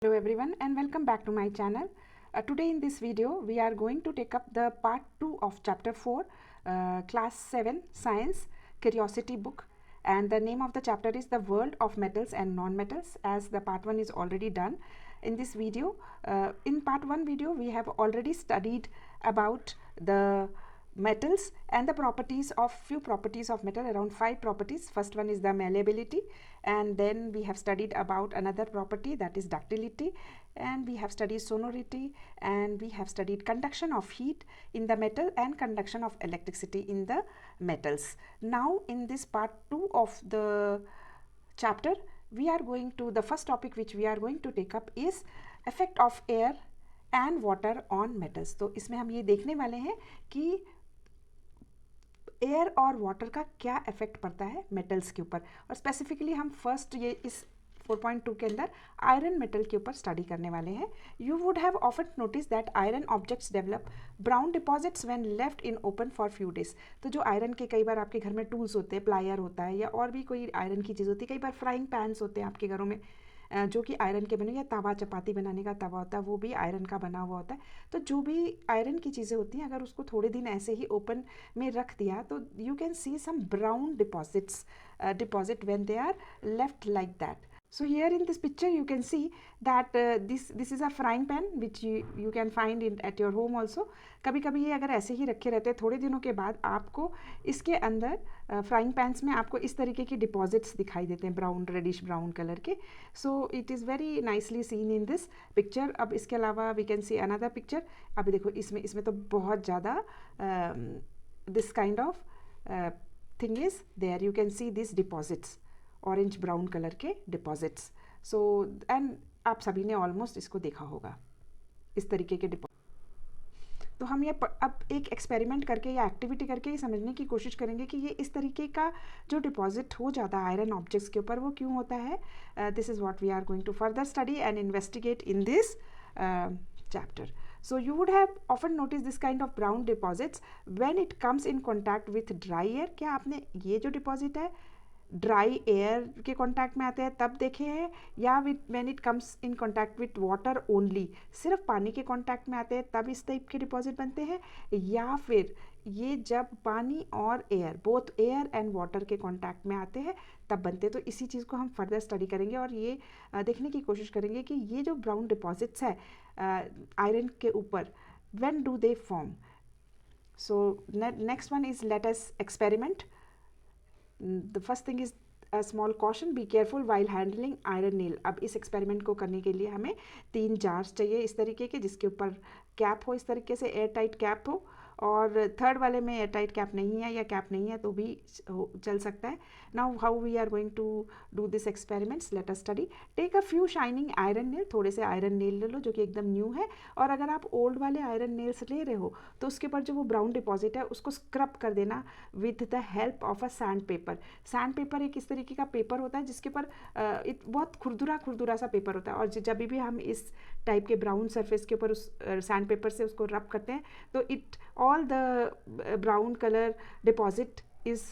Hello everyone and welcome back to my channel. Today in this video we are going to take up the part 2 of chapter 4 class 7 science curiosity book, and the name of the chapter is the world of metals and non-metals, as the part 1 is already done. In this video, in part 1 video we have already studied about the metals and the properties of few properties of metal, around 5 properties. First one is the malleability, and then we have studied about another property, that is ductility, and we have studied sonority, and we have studied conduction of heat in the metal and conduction of electricity in the metals. Now in this part 2 of the chapter, we are going to, the first topic which we are going to take up is effect of air and water on metals. तो इसमें हम ये देखने वाले हैं कि air और water का क्या इफेक्ट पड़ता है मेटल्स के ऊपर, और स्पेसिफिकली हम फर्स्ट ये इस 4.2 के अंदर आयरन मेटल के ऊपर स्टडी करने वाले हैं. You would have often notice that iron objects develop brown deposits when left in open for few days. तो जो आयरन के कई बार आपके घर में टूल्स होते हैं, प्लायर होता है या और भी कोई आयरन की चीज़ होती है, कई बार फ्राइंग पैन्स होते हैं आपके घरों में जो कि आयरन के बने, या तवा चपाती बनाने का तवा होता है वो भी आयरन का बना हुआ होता है. तो जो भी आयरन की चीज़ें होती हैं, अगर उसको थोड़े दिन ऐसे ही ओपन में रख दिया तो you can see some brown deposit when they are left like that. So here in this picture you can see that this is a frying pan which you can find at your home also. कभी कभी ये अगर ऐसे ही रखे रहते हैं, थोड़े दिनों के बाद आपको इसके अंदर फ्राइंग पैन्स में आपको इस तरीके की डिपॉजिट्स दिखाई देते हैं, ब्राउन रेडिश ब्राउन कलर के. So it is very nicely seen in this picture. अब इसके अलावा we can see another picture. अभी देखो इसमें तो बहुत ज़्यादा this kind of thing is there. You can see this deposits, orange brown colour के डिपॉजिट्स. सो एंड आप सभी ने ऑलमोस्ट इसको देखा होगा, इस तरीके के डिपॉजिट. तो हम ये अब एक एक्सपेरिमेंट करके या एक्टिविटी करके ये समझने की कोशिश करेंगे कि ये इस तरीके का जो डिपॉजिट हो जाता है आयरन ऑब्जेक्ट्स के ऊपर, वो क्यों होता है. This is what we are going to further study and investigate in this chapter. So you would have often noticed this kind of brown deposits when it comes in contact with dry air. क्या आपने ये जो deposit है dry air के contact में आते हैं तब देखे हैं, या with when it comes in contact with water only, सिर्फ पानी के कांटेक्ट में आते हैं तब इस टाइप के डिपॉजिट बनते हैं, या फिर ये जब पानी और air, both air and water के कांटेक्ट में आते हैं तब बनते हैं. तो इसी चीज़ को हम फर्दर स्टडी करेंगे और ये देखने की कोशिश करेंगे कि ये जो ब्राउन डिपॉजिट्स है आयरन के ऊपर, when do they form. So next one is let us experiment. The first thing is a small caution, be careful while handling iron nail. अब इस एक्सपेरिमेंट को करने के लिए हमें 3 जार्स चाहिए इस तरीके के, जिसके ऊपर कैप हो, इस तरीके से एयर टाइट कैप हो, और थर्ड वाले में एयर टाइट कैप नहीं है या कैप नहीं है तो भी चल सकता है. Now how we are going to do this experiments, let us study. Take a few shining iron nail, थोड़े से आयरन नेल ले लो जो कि एकदम न्यू है, और अगर आप ओल्ड वाले आयरन नेल्स ले रहे हो तो उसके ऊपर जो वो ब्राउन डिपॉजिट है उसको स्क्रब कर देना with the help of a sand paper. Sand paper एक इस तरीके का पेपर होता है जिसके ऊपर बहुत खुरदुरा सा पेपर होता है, और जब भी हम इस टाइप के ब्राउन सरफेस के ऊपर उस सैंड पेपर से उसको रब करते हैं तो it all the brown color deposit is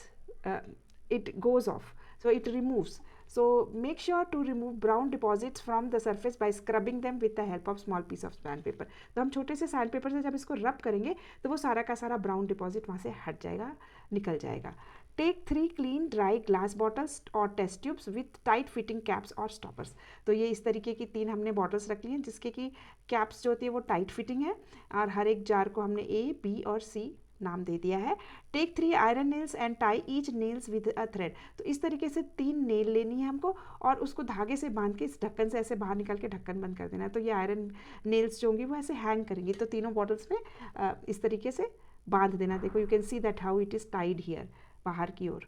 it goes off, so it removes. So make sure to remove brown deposits from the surface by scrubbing them with the help of small piece of sandpaper. तो हम छोटे से sand paper से जब इसको रब करेंगे तो वो सारा का सारा ब्राउन डिपॉजिट वहाँ से हट जाएगा, निकल जाएगा. Take 3 clean dry glass bottles और test tubes with tight fitting caps और स्टॉपर्स. तो ये इस तरीके की 3 हमने बॉटल्स रख ली हैं जिसके की कैप्स जो होती है वो टाइट फिटिंग है, और हर एक जार को हमने A, B और C नाम दे दिया है. Take 3 iron nails and tie each nails with a thread. तो इस तरीके से 3 नेल लेनी है हमको और उसको धागे से बांध के इस ढक्कन से ऐसे बाहर निकाल के ढक्कन बंद कर देना है. तो ये आयरन नेल्स जो होंगी वो ऐसे हैंग करेंगी. तो तीनों बॉटल्स में इस तरीके से बांध देना. देखो you can see that how it is tied here, बाहर की ओर.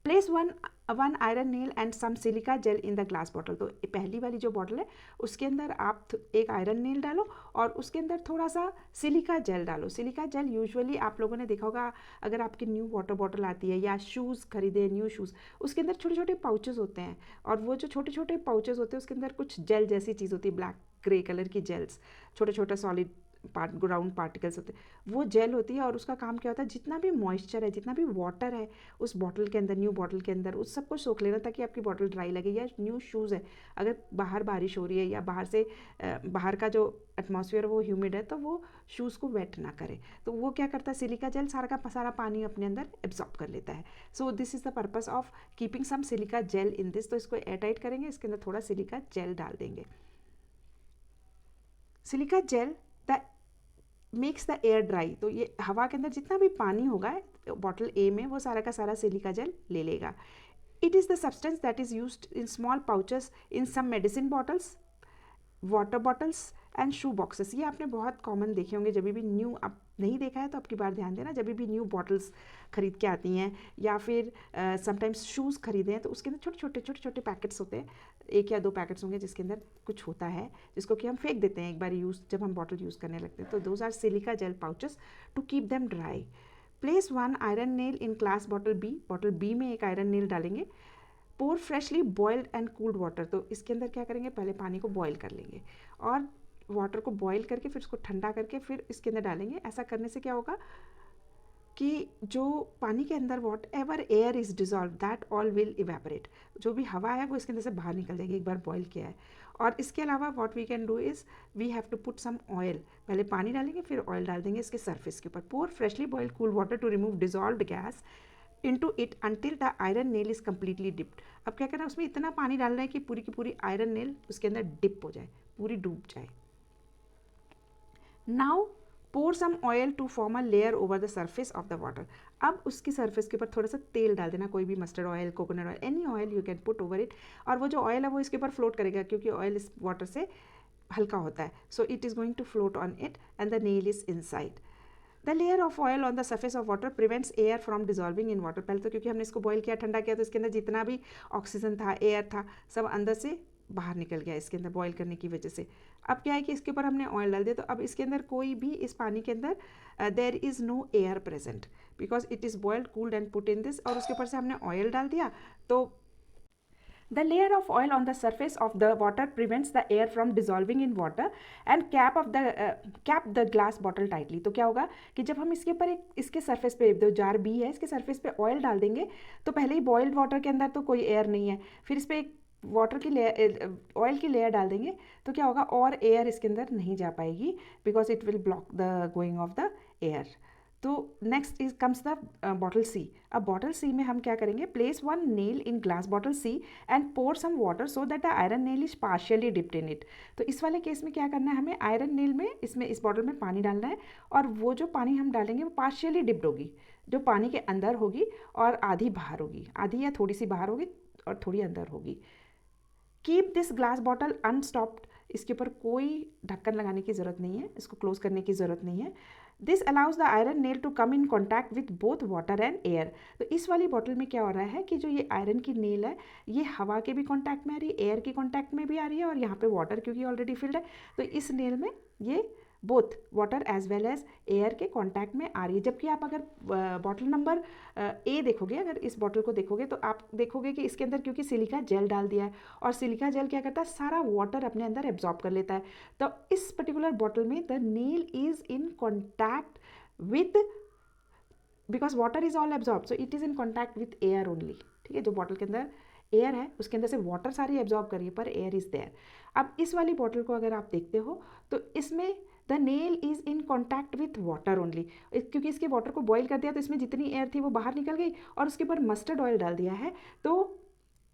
Place one iron nail and some silica gel in the glass bottle. तो पहली वाली जो बॉटल है उसके अंदर आप एक आयरन नेल डालो और उसके अंदर थोड़ा सा सिलिका जेल डालो. सिलिका जेल यूजुअली आप लोगों ने देखा होगा, अगर आपकी न्यू वाटर बॉटल आती है या शूज़ खरीदे न्यू शूज़, उसके अंदर छोटे छोटे पाउचेस होते हैं, और वो जो छोटे छोटे पाउचेस होते हैं उसके अंदर कुछ जेल जैसी चीज़ होती है, ब्लैक ग्रे कलर की जेल्स, छोटे छोटे सॉलिड ग्राउंड पार्टिकल्स होते हैं, वो जेल होती है और उसका काम क्या होता है, जितना भी मॉइस्चर है, जितना भी वाटर है उस बॉटल के अंदर, न्यू बॉटल के अंदर, उस सबको सोख लेना ताकि आपकी बॉटल ड्राई लगे। या न्यू शूज़ है, अगर बाहर बारिश हो रही है या बाहर का जो एटमॉस्फेयर वो ह्यूमिड है तो वो शूज़ को वेट ना करे, तो वो क्या करता है, सिलिका जेल सारा का सारा पानी अपने अंदर एब्जॉर्ब कर लेता है। So this is the purpose of keeping some silica gel in this. तो इसको एयर टाइट करेंगे, इसके अंदर थोड़ा सिलिका जेल डाल देंगे। Silica gel the makes the air dry, तो ये हवा के अंदर जितना भी पानी होगा बॉटल ए में वो सारा का सारा सिलिका जेल ले लेगा। It is the substance that is used in small pouches in some medicine bottles, water bottles and shoe boxes. ये आपने बहुत कॉमन देखे होंगे, जब भी न्यू, आप नहीं देखा है तो आपकी बार ध्यान देना, जब भी न्यू बॉटल्स खरीद के आती हैं या फिर समटाइम्स शूज़ खरीदे हैं तो उसके अंदर छोटे छोटे पैकेट्स होते हैं, 1 या 2 पैकेट्स होंगे जिसके अंदर कुछ होता है जिसको कि हम फेंक देते हैं एक बार यूज़, जब हम बॉटल यूज़ करने लगते हैं। तो those are silica gel pouches to keep them dry. Place 1 iron nail in glass bottle B, bottle B में एक आयरन नेल डालेंगे। Pour freshly boiled and cooled water, तो इसके अंदर क्या करेंगे, पहले पानी को बॉयल कर लेंगे और वाटर को बॉयल करके फिर उसको ठंडा करके फिर इसके अंदर डालेंगे। ऐसा करने से क्या होगा कि जो पानी के अंदर what ever air is dissolve that all will evaporate, जो भी हवा है वो इसके अंदर से बाहर निकल जाएगी एक बार बॉयल किया है। और इसके अलावा what we can do is we have to put some oil, पहले पानी डालेंगे फिर ऑयल डाल देंगे इसके सरफेस के ऊपर। Pour freshly boiled cool water to remove dissolved gas into it until the iron nail is completely dipped. अब क्या करना है, उसमें इतना पानी डालना है कि पूरी की पूरी आयरन नेल उसके अंदर डिप हो जाए, पूरी डूब जाए। Now pour some oil to form a layer over the surface of the water. अब उसकी सर्फेस के ऊपर थोड़ा सा तेल डाल देना, कोई भी mustard oil, coconut oil, any oil you can put over it. और वो जो ऑयल है वो इसके ऊपर फ्लोट करेगा क्योंकि ऑयल इस वाटर से हल्का होता है। So it is going to float on it and the nail is inside. The layer of oil on the surface of water prevents air from dissolving in water. पहले तो क्योंकि हमने इसको बॉयल किया, ठंडा किया, तो इसके अंदर जितना भी ऑक्सीजन था, एयर था, सब अंदर से बाहर निकल गया इसके अंदर बॉयल करने की वजह से। अब क्या है कि इसके ऊपर हमने ऑयल डाल दिया, तो अब इसके अंदर कोई भी, इस पानी के अंदर there is no air present because it is boiled cooled and put in this. और उसके ऊपर से हमने ऑयल डाल दिया, तो the layer of oil on the surface of the water prevents the air from dissolving in water and cap the glass bottle tightly। तो क्या होगा कि जब हम इसके ऊपर इसके सरफेस पे, जो जार बी है इसके सरफेस पे ऑयल डाल देंगे तो पहले ही बॉइल्ड वाटर के अंदर तो कोई एयर नहीं है, फिर इस पर एक वाटर की लेयर, ऑयल की लेयर डाल देंगे तो क्या होगा, और एयर इसके अंदर नहीं जा पाएगी because it will block the going of the air. तो next is comes the bottle C. अब बॉटल सी में हम क्या करेंगे, place 1 nail in glass bottle C and pour some water so that the iron nail is partially dipped in it. तो इस वाले case में क्या करना है, हमें आयरन नेल में इसमें इस बॉटल में पानी डालना है और वो जो पानी हम डालेंगे वो पार्शियली डिप्ड होगी, जो पानी के अंदर होगी और आधी बाहर होगी, आधी या थोड़ी सी बाहर होगी और थोड़ी अंदर होगी। कीप दिस ग्लास बॉटल अनस्टॉप्ड, इसके ऊपर कोई ढक्कन लगाने की ज़रूरत नहीं है, इसको क्लोज करने की ज़रूरत नहीं है। This allows the iron nail to come in contact with both water and air. तो इस वाली बॉटल में क्या हो रहा है कि जो ये आयरन की नेल है ये हवा के भी कॉन्टैक्ट में आ रही है, एयर के कॉन्टैक्ट में भी आ रही है और यहाँ पे वाटर क्योंकि ऑलरेडी फिल्ड है तो इस नेल में ये both water as well as air के कॉन्टैक्ट में आ रही है। जबकि आप अगर बॉटल नंबर ए देखोगे, अगर इस बॉटल को देखोगे तो आप देखोगे कि इसके अंदर क्योंकि सिलिका जेल डाल दिया है और सिलिका जेल क्या करता है, सारा वाटर अपने अंदर एब्जॉर्ब कर लेता है। तो इस पर्टिकुलर बॉटल में the nail is in contact with, because water is all absorb so it is in contact with air only. ठीक है, जो बॉटल के अंदर एयर है उसके अंदर से वाटर सारी एब्जॉर्ब करिए पर एयर इज़ देयर। अब इस वाली बॉटल को अगर आप देखते हो तो इसमें the nail is in contact with water only, क्योंकि इसके वाटर को बॉयल कर दिया तो इसमें जितनी एयर थी वो बाहर निकल गई और उसके ऊपर मस्टर्ड ऑयल डाल दिया है तो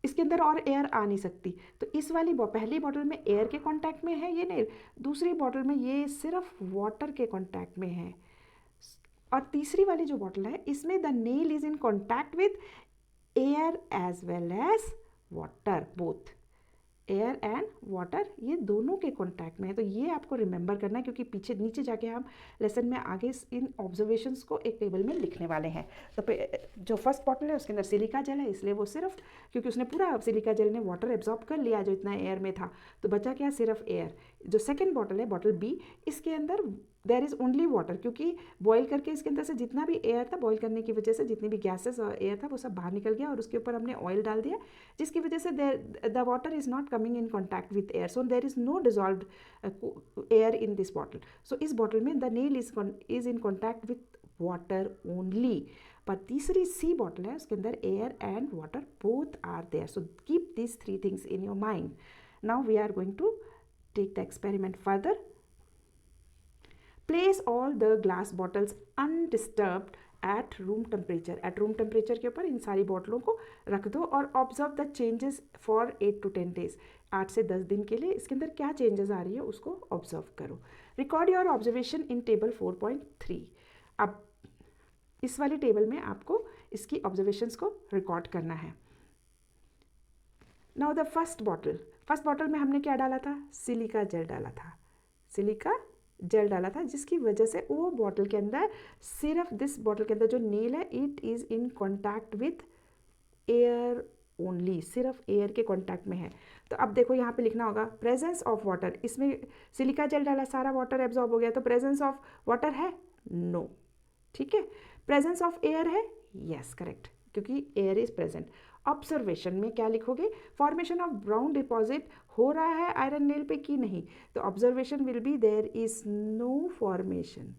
इसके अंदर और एयर आ नहीं सकती। तो इस वाली पहली बॉटल में एयर के कॉन्टैक्ट में है ये नेल, दूसरी बॉटल में ये सिर्फ वाटर के कॉन्टैक्ट में है। और तीसरी वाली जो बॉटल है इसमें the nail is in contact with air as well as water, both air and water ये दोनों के कॉन्टैक्ट में है। तो ये आपको रिमेंबर करना है क्योंकि पीछे नीचे जाके हम लेसन में आगे इन ऑब्जर्वेशंस को एक टेबल में लिखने वाले हैं। तो जो फर्स्ट बॉटल है उसके अंदर सिलिका जेल है इसलिए वो सिर्फ, क्योंकि उसने पूरा सिलिका जेल ने वाटर एब्जॉर्ब कर लिया जो इतना एयर में था तो बचा क्या, सिर्फ एयर। जो सेकेंड बॉटल है बॉटल बी, इसके अंदर देयर इज़ ओनली वाटर, क्योंकि बॉईल करके इसके अंदर से जितना भी एयर था, बॉईल करने की वजह से जितनी भी गैसेस और एयर था वो सब बाहर निकल गया और उसके ऊपर हमने ऑयल डाल दिया, जिसकी वजह से the water is not coming in contact with air, so there is no dissolved air in this bottle. So इस बॉटल में the nail is in contact with water only. पर तीसरी सी बॉटल है, उसके अंदर air and water both are there. So keep these three things in your mind. Now we are going to take the experiment further. Place all the glass bottles undisturbed at room temperature. At room temperature के ऊपर इन सारी बोतलों को रख दो और observe the changes for 8 to 10 days. 8 से 10 दिन के लिए इसके अंदर क्या changes आ रही है उसको observe करो. Record your observation in table 4.3. अब इस वाली टेबल में आपको इसकी observations को record करना है. Now the first bottle में हमने क्या डाला था? सिलिका जेल डाला था. सिलिका जेल डाला था जिसकी वजह से वो बॉटल के अंदर, सिर्फ दिस बॉटल के अंदर जो नेल है it is in contact with air only, सिर्फ एयर के कॉन्टैक्ट में है. तो अब देखो यहाँ पे लिखना होगा प्रेजेंस ऑफ वाटर. इसमें सिलिका जेल डाला, सारा वाटर एब्जॉर्ब हो गया, तो प्रेजेंस ऑफ वाटर है? नो. ठीक है. प्रेजेंस ऑफ एयर है? यस, करेक्ट, क्योंकि एयर इज प्रेजेंट. ऑब्जर्वेशन में क्या लिखोगे? फॉर्मेशन ऑफ ब्राउन डिपॉजिट हो रहा है आयरन नेल पे कि नहीं? तो observation will be there is no formation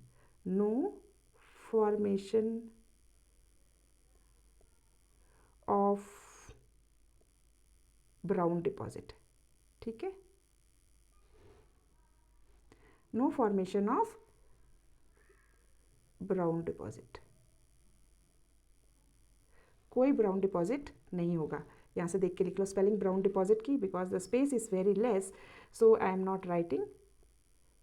of brown deposit. ठीक है, no formation of brown deposit, कोई ब्राउन डिपॉजिट नहीं होगा. यहाँ से देख के लिख लो स्पेलिंग ब्राउन डिपॉजिट की, because the space is very less, so I am not writing,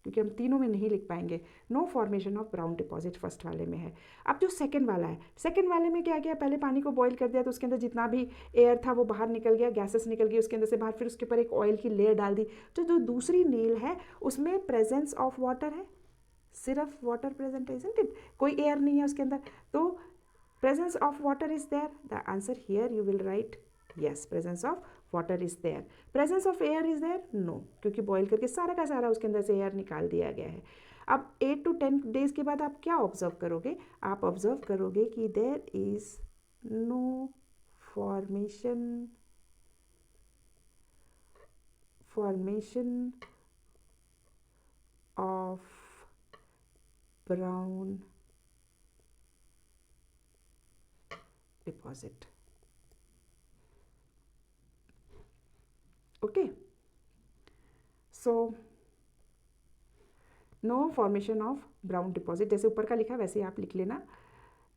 क्योंकि हम तीनों में नहीं लिख पाएंगे. No formation of brown deposit first वाले में है. अब जो सेकंड वाला है, सेकंड वाले में क्या किया? पहले पानी को बॉईल कर दिया तो उसके अंदर जितना भी एयर था वो बाहर निकल गया, गैसेस निकल गई उसके अंदर से बाहर, फिर उसके ऊपर एक ऑयल की लेयर डाल दी. तो जो दूसरी नेल है उसमें प्रेजेंस ऑफ वाटर है, सिर्फ वाटर प्रेजेंट है, इजंट इट? कोई एयर नहीं है उसके अंदर. तो presence of water is there. The answer here you will write yes, presence of water is there. Presence of air is there? No, क्योंकि बॉईल करके सारा का सारा उसके अंदर से एयर निकाल दिया गया है. अब 8 to 10 डेज के बाद आप क्या ऑब्जर्व करोगे? आप ऑब्जर्व करोगे कि there is no formation of brown deposit. Okay, so no formation of brown deposit. जैसे ऊपर का लिखा है वैसे आप लिख लेना.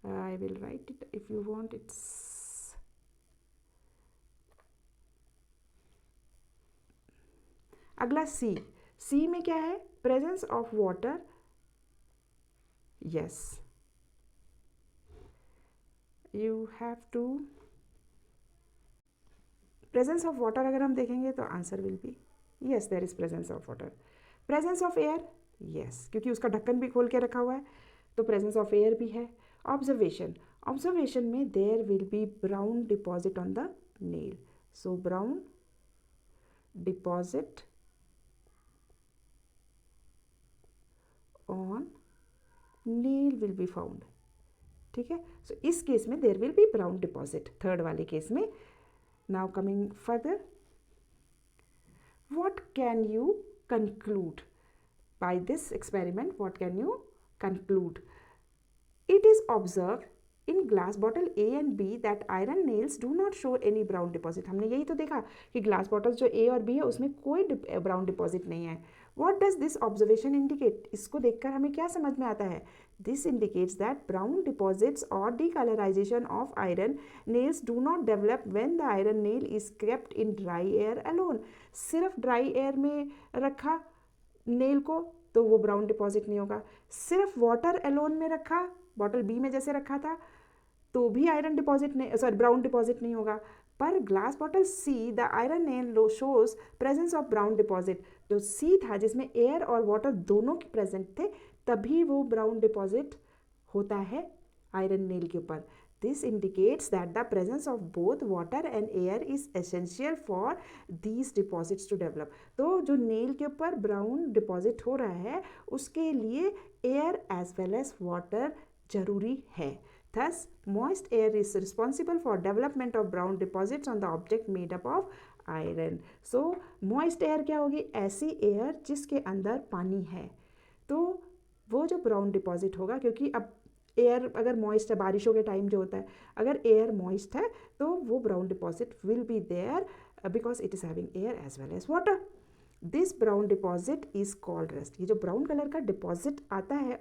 I will write it if you want. It's अगला सी में क्या है? Presence of water. Yes, you have to presence of water. अगर हम देखेंगे तो answer will be yes, there is presence of water. presence of air, yes, क्योंकि उसका ढक्कन भी खोल के रखा हुआ है तो presence of air भी है. observation में there will be brown deposit on the nail, so brown deposit on nail will be found. ठीक है, सो इस केस में there will be brown deposit, third वाले केस में. Now coming further, what can you conclude by this experiment? What can you conclude? It is observed in glass bottle A and B that iron nails do not show any brown deposit. हमने यही तो देखा कि glass bottles जो ए और B है उसमें कोई ब्राउन डिपॉजिट नहीं है. What does this observation indicate? इसको देखकर हमें क्या समझ में आता है? This indicates that brown deposits or decolorization of iron nails do not develop when the iron nail is kept in dry air alone. सिर्फ dry air में रखा नेल को तो वो ब्राउन डिपॉजिट नहीं होगा. सिर्फ वाटर एलोन में रखा, बॉटल बी में जैसे रखा था, तो भी आयरन डिपॉजिट नहीं, सॉरी ब्राउन डिपॉजिट नहीं होगा. पर glass bottle see the iron nail shows presence of brown deposit. जो सी था जिसमें एयर और वाटर दोनों के प्रेजेंट थे, तभी वो ब्राउन डिपॉजिट होता है आयरन नेल के ऊपर. This indicates that the presence of both water and air is essential for these deposits to develop. तो जो नेल के ऊपर ब्राउन डिपॉजिट हो रहा है उसके लिए air as well as water जरूरी है. Thus, moist air is responsible for development of brown deposits on the object made up of iron. So, moist air क्या होगी? ऐसी एयर जिसके अंदर पानी है, तो वो जो ब्राउन डिपॉजिट होगा, क्योंकि अब एयर अगर मॉइस्ट है, बारिशों के टाइम जो होता है, अगर एयर मॉइस्ट है तो वो brown deposit will be there because it is having air as well as water. This brown deposit is called rust. ये जो ब्राउन कलर का डिपॉजिट आता है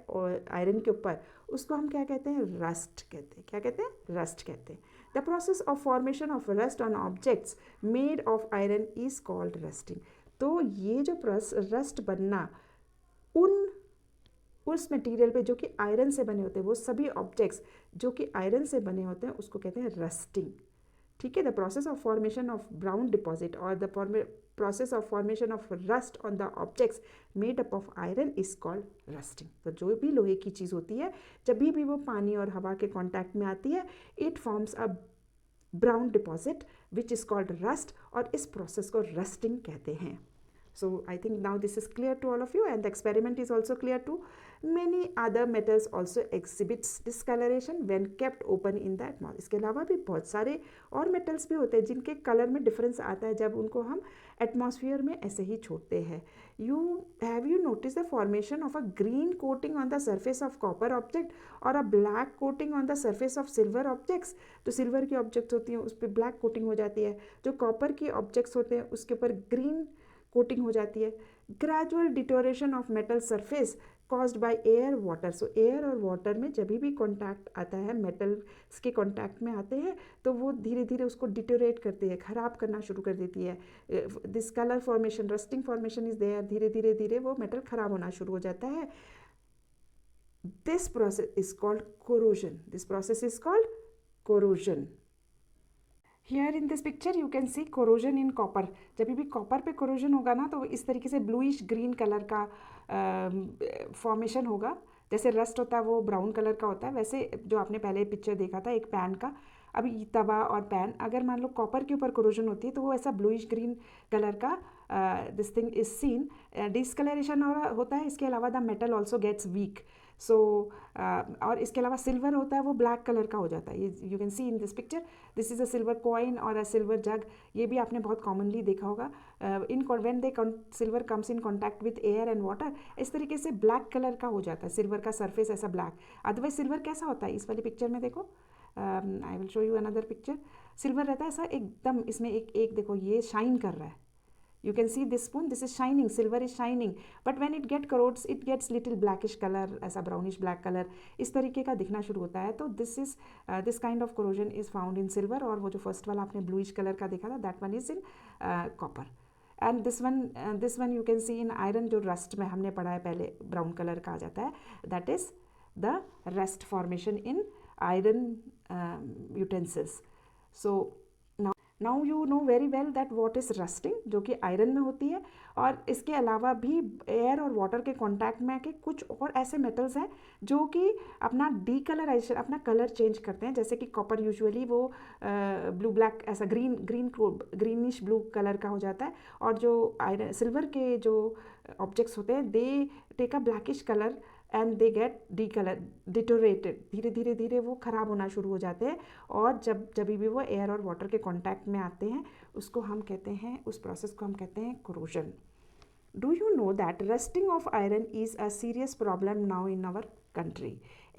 आयरन के ऊपर, उसको हम क्या कहते हैं? रस्ट कहते हैं. क्या कहते हैं? रस्ट कहते हैं. The process of formation of rust on objects made of iron is called rusting. तो ये जो रस्ट बनना उस मटेरियल पे जो कि आयरन से बने होते हैं, वो सभी ऑब्जेक्ट्स जो कि आयरन से बने होते हैं, उसको कहते हैं रस्टिंग. ठीक है. The process of formation of brown deposit और the process of formation of rust on the objects made up of iron is called rusting. तो जो भी लोहे की चीज़ होती है, जब भी वो पानी और हवा के कॉन्टैक्ट में आती है, it forms a brown deposit which is called rust, और इस प्रोसेस को रस्टिंग कहते हैं. So I think now this is clear to all of you, and the experiment is also clear too. Many other metals also exhibits discoloration when kept open in the atmosphere. इसके अलावा भी बहुत सारे और metals भी होते हैं जिनके कलर में डिफरेंस आता है जब उनको हम एटमॉस्फेयर में ऐसे ही छोड़ते हैं. Have you noticed the formation of a green coating on the surface of copper object or a black coating on the surface of silver objects? जो सिल्वर की ऑब्जेक्ट्स होती हैं उस पर ब्लैक कोटिंग हो जाती है, जो कॉपर की ऑब्जेक्ट्स होते हैं उसके ऊपर ग्रीन कोटिंग हो जाती है. Gradual deterioration of metal surface caused by air water. So air और वाटर में जब भी कॉन्टैक्ट आता है, मेटल्स के कॉन्टैक्ट में आते हैं, तो वो धीरे धीरे उसको डिटोरेट करती है, ख़राब करना शुरू कर देती है. This colour formation, rusting formation is there. धीरे धीरे धीरे वो मेटल ख़राब होना शुरू हो जाता है. This process is called corrosion. This process is called corrosion. Here in this picture you can see corrosion in copper. जब भी कॉपर पे corrosion होगा ना, तो इस तरीके से ब्लूइश ग्रीन कलर का फॉर्मेशन होगा. जैसे रस्ट होता है वो ब्राउन कलर का होता है, वैसे जो आपने पहले पिक्चर देखा था एक पैन का, अभी तवा और पैन, अगर मान लो कॉपर के ऊपर corrosion होती है तो वो ऐसा ब्लूइश ग्रीन कलर का this thing is seen. Discoloration होता है. इसके अलावा the metal also gets weak. So और इसके अलावा सिल्वर होता है वो ब्लैक कलर का हो जाता है. You can C in this picture, this is a silver coin और अ सिल्वर जग. ये भी आपने बहुत कॉमनली देखा होगा. When they silver comes in contact with air and water, इस तरीके से ब्लैक कलर का हो जाता है सिल्वर का सरफेस, ऐसा ब्लैक. अदरवाइज सिल्वर कैसा होता है? इस वाली पिक्चर में देखो, I will show you another picture. Silver रहता है ऐसा एकदम, इसमें एक देखो ये शाइन कर रहा है. You can see this spoon, this is shining, silver is shining, but when it corrodes, it gets little blackish color, ऐसा brownish black color इस तरीके का दिखना शुरू होता है. तो this kind of corrosion is found in silver. और वो जो फर्स्ट वाला आपने bluish color का देखा था, that one is in copper. And this one you can see in iron, जो rust में हमने पढ़ा है पहले, brown color का आ जाता है. That is the rust formation in iron utensils. So now you know very well that what is rusting, जो कि आयरन में होती है. और इसके अलावा भी एयर और वाटर के कांटेक्ट में आके कुछ और ऐसे मेटल्स हैं जो कि अपना डीकलराइजेशन, अपना कलर चेंज करते हैं. जैसे कि कॉपर यूजुअली वो ब्लू ब्लैक ऐसा ग्रीनिश ब्लू कलर का हो जाता है. और जो आयरन सिल्वर के जो ऑब्जेक्ट्स होते हैं, they take a blackish colour and they get deteriorated. धीरे धीरे वो ख़राब होना शुरू हो जाते हैं. और जब भी वो एयर और वाटर के कांटेक्ट में आते हैं, उसको हम कहते हैं, उस प्रोसेस को हम कहते हैं corrosion. Do you know that rusting of iron is a serious problem now in our country?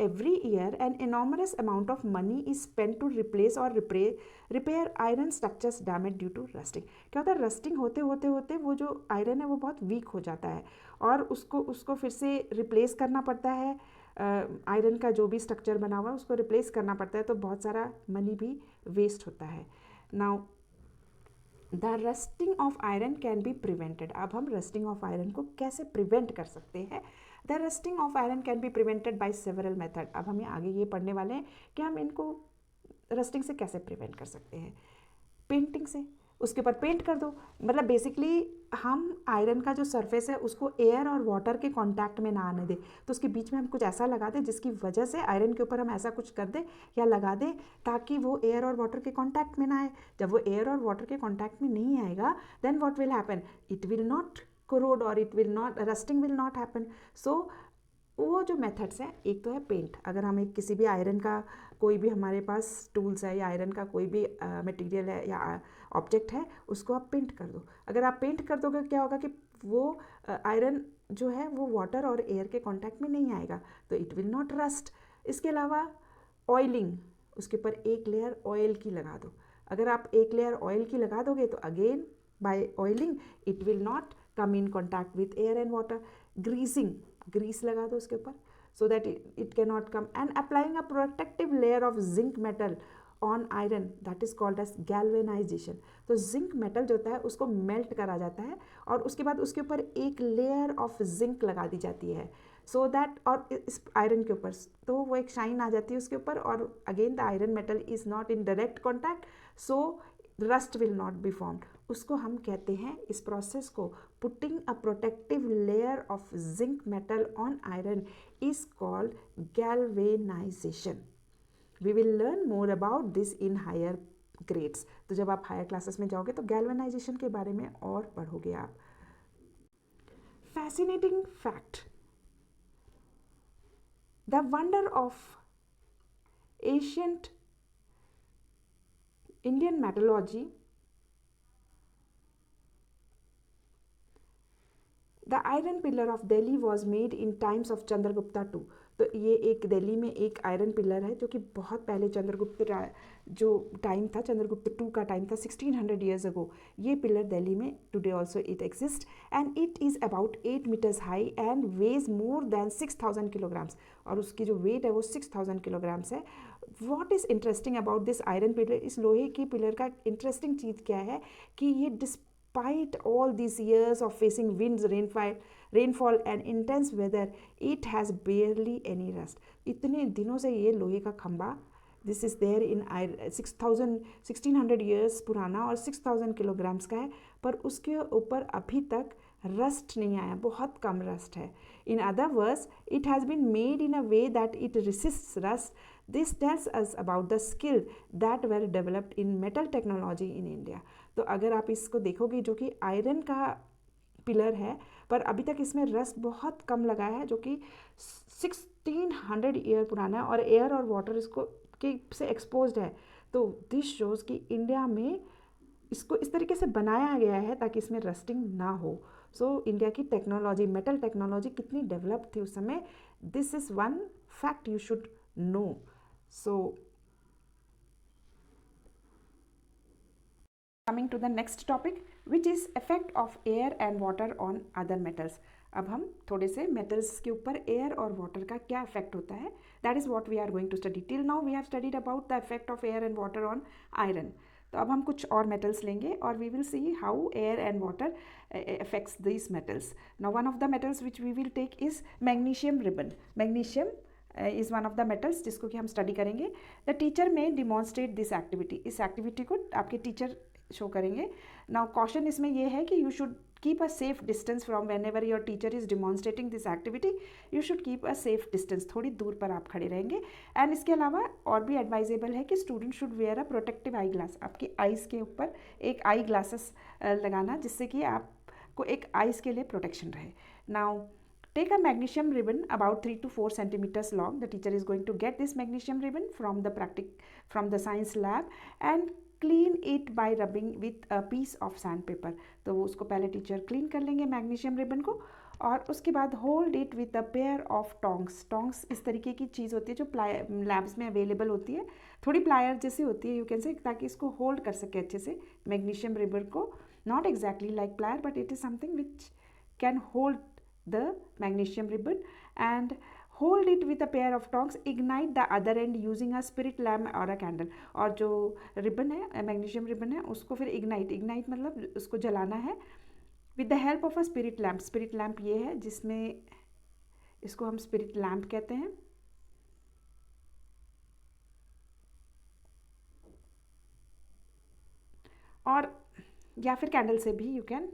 Every year an enormous amount of money is spent to replace or repair iron structures damaged due to rusting. क्या होता है? Rusting होते वो जो iron है वो बहुत week हो जाता है और उसको फिर से रिप्लेस करना पड़ता है. आयरन का जो भी स्ट्रक्चर बना हुआ है उसको रिप्लेस करना पड़ता है, तो बहुत सारा मनी भी वेस्ट होता है. Now the rusting of iron can be prevented. अब हम रस्टिंग ऑफ आयरन को कैसे प्रिवेंट कर सकते हैं? The rusting of iron can be prevented by several method. अब हम आगे ये पढ़ने वाले हैं कि हम इनको रस्टिंग से कैसे प्रिवेंट कर सकते हैं. पेंटिंग से, उसके ऊपर पेंट कर दो। मतलब बेसिकली हम आयरन का जो सरफेस है उसको एयर और वाटर के कांटेक्ट में ना आने दें, तो उसके बीच में हम कुछ ऐसा लगा दें जिसकी वजह से आयरन के ऊपर हम ऐसा कुछ कर दें या लगा दें ताकि वो एयर और वाटर के कांटेक्ट में ना आए। जब वो एयर और वाटर के कांटेक्ट में नहीं आएगा, then what will happen, it will not corrode और it will not, rusting will not happen. So वो जो मेथड्स हैं, एक तो है पेंट। अगर हम एक किसी भी आयरन का कोई भी हमारे पास टूल्स है या आयरन का कोई भी मटेरियल है या ऑब्जेक्ट है, उसको आप पेंट कर दो। अगर आप पेंट कर दोगे क्या होगा कि वो आयरन जो है वो वाटर और एयर के कांटेक्ट में नहीं आएगा, तो इट विल नॉट रस्ट। इसके अलावा ऑयलिंग, उसके ऊपर एक लेयर ऑयल की लगा दो। अगर आप एक लेयर ऑयल की लगा दोगे तो again by oiling it will not come in contact with air and water. Greasing, grease लगा दो उसके ऊपर so that it cannot come, and applying a protective layer of zinc metal on iron, that is called as galvanization। तो zinc metal जो होता है उसको melt करा जाता है और उसके बाद उसके ऊपर एक लेयर ऑफ जिंक लगा दी जाती है सो दैट, और इस आयरन के ऊपर तो वो एक शाइन आ जाती है उसके ऊपर, और again the iron metal is not in direct contact, so rust will not be formed. उसको हम कहते हैं, इस प्रोसेस को, putting a protective layer of zinc metal on iron is called galvanization. We will learn more about this in higher grades. तो जब आप higher classes में जाओगे तो गैल्वेनाइजेशन के बारे में और पढ़ोगे आप। Fascinating fact, the wonder of ancient Indian metallurgy, the iron pillar of Delhi was made in times of Chandragupta II। तो ये एक दिल्ली में एक आयरन पिलर है जो कि बहुत पहले चंद्रगुप्त जो टाइम था, चंद्रगुप्त II का टाइम था, 1600 years ago। ये पिलर दिल्ली में today also it exist and it is about 8 meters high and weighs more than 6000 kilograms। और उसकी जो वेट है वो 6000 kilograms है। What is interesting about this iron pillar, इस लोहे की पिलर का इंटरेस्टिंग चीज़ क्या है कि ये despite all this years of facing winds, rainfall and intense weather, it has barely any rust. इतने दिनों से ये लोहे का खंभा, this is there in 1600 years पुराना और 6000 kilograms का है, पर उसके ऊपर अभी तक रस्ट नहीं आया, बहुत कम रस्ट है। In other words, it has been made in a way that it resists rust. This tells us about the skill that were developed in metal technology in India। तो अगर आप इसको देखोगे, जो कि आयरन का पिलर है पर अभी तक इसमें रस्ट बहुत कम लगा है, जो कि 1600 ईयर पुराना है और एयर और वाटर इसको के से एक्सपोज्ड है। तो दिस शोज़ कि इंडिया में इसको इस तरीके से बनाया गया है ताकि इसमें रस्टिंग ना हो। सो इंडिया की टेक्नोलॉजी, मेटल टेक्नोलॉजी कितनी डेवलप थी उस समय, this is one fact you should know. So coming to the next topic, which is effect of air and water on other metals। अब हम थोड़े से metals के ऊपर air और water का क्या effect होता है, that is what we are going to study। Till now we have studied about the effect of air and water on iron। तो अब हम कुछ और metals लेंगे और we will see how air and water affects these metals। Now one of the metals which we will take is magnesium ribbon। Magnesium is one of the metals जिसको कि हम स्टडी करेंगे। द टीचर में demonstrate this activity, इस activity को आपके teacher show करेंगे। Now caution इसमें ये है कि you should keep a safe distance from when ever your teacher is demonstrating this activity, you should keep a safe distance, थोड़ी दूर पर आप खड़े रहेंगे। एंड इसके अलावा और भी एडवाइजेबल है कि student should wear a protective eye glass, आपकी आइज़ के ऊपर एक आई ग्लासेस लगाना जिससे कि आपको एक आइज़ के लिए प्रोटेक्शन रहे। Now take a magnesium ribbon about 3 to 4 centimeters long। The teacher is going to get this magnesium ribbon from the science lab and clean it by rubbing with a piece of sandpaper। तो वो उसको पहले teacher clean कर लेंगे magnesium ribbon को, और उसके बाद hold it with a pair of tongs. Tongs इस तरीके की चीज़ होती है जो लैब्स में अवेलेबल होती है, थोड़ी प्लायर जैसी होती है यू कैन से, ताकि इसको होल्ड कर सके अच्छे से मैग्नीशियम रिबन को। Not exactly like plier but it is something which can hold the magnesium ribbon and hold it with a pair of tongs। ignite the other end using a spirit lamp or a candle। और जो ribbon है, magnesium ribbon है, उसको फिर ignite मतलब उसको जलाना है with the help of a spirit lamp. Spirit lamp ये है जिसमें इसको हम स्पिरिट लैम्प कहते हैं। और या फिर कैंडल से भी you can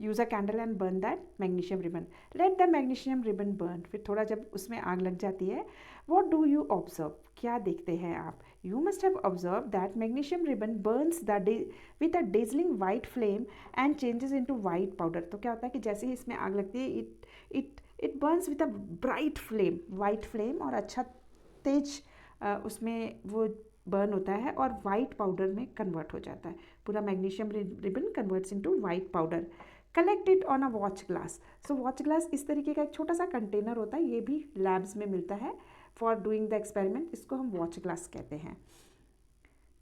use a candle and burn that magnesium ribbon. Let the magnesium ribbon burn. फिर थोड़ा जब उसमें आग लग जाती है, वॉट डू यू ऑब्जर्व, क्या देखते हैं आप? You must have observe that magnesium ribbon Burns with a dazzling white flame and changes into white powder. तो क्या होता है कि जैसे ही इसमें आग लगती है, it Burns with a bright flame, white flame, और अच्छा तेज उसमें वो बर्न होता है और वाइट पाउडर में कन्वर्ट हो जाता है. पूरा magnesium ribbon converts into white powder. Collect it on a watch glass. So watch glass इस तरीके का एक छोटा सा कंटेनर होता है, ये भी लैब्स में मिलता है फॉर डूइंग द एक्सपेरिमेंट. इसको हम वॉच ग्लास कहते हैं.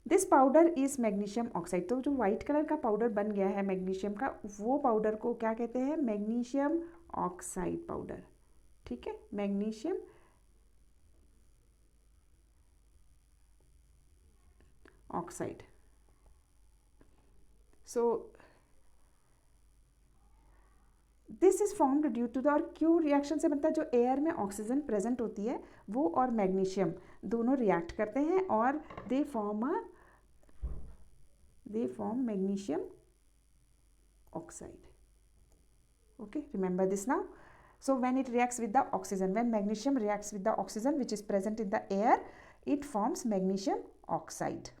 This powder is magnesium oxide. तो जो वाइट कलर का पाउडर बन गया है मैग्नीशियम का, वो पाउडर को क्या कहते हैं? Magnesium oxide powder. ठीक है, magnesium oxide. So this is formed due to the, और क्यों रिएक्शन से बनता है? जो एयर में ऑक्सीजन प्रेजेंट होती है वो और मैग्नीशियम दोनों रिएक्ट करते हैं और they form magnesium oxide. Okay, remember this now. So when it reacts with the oxygen, when magnesium reacts with the oxygen which is present in the air, it forms magnesium oxide.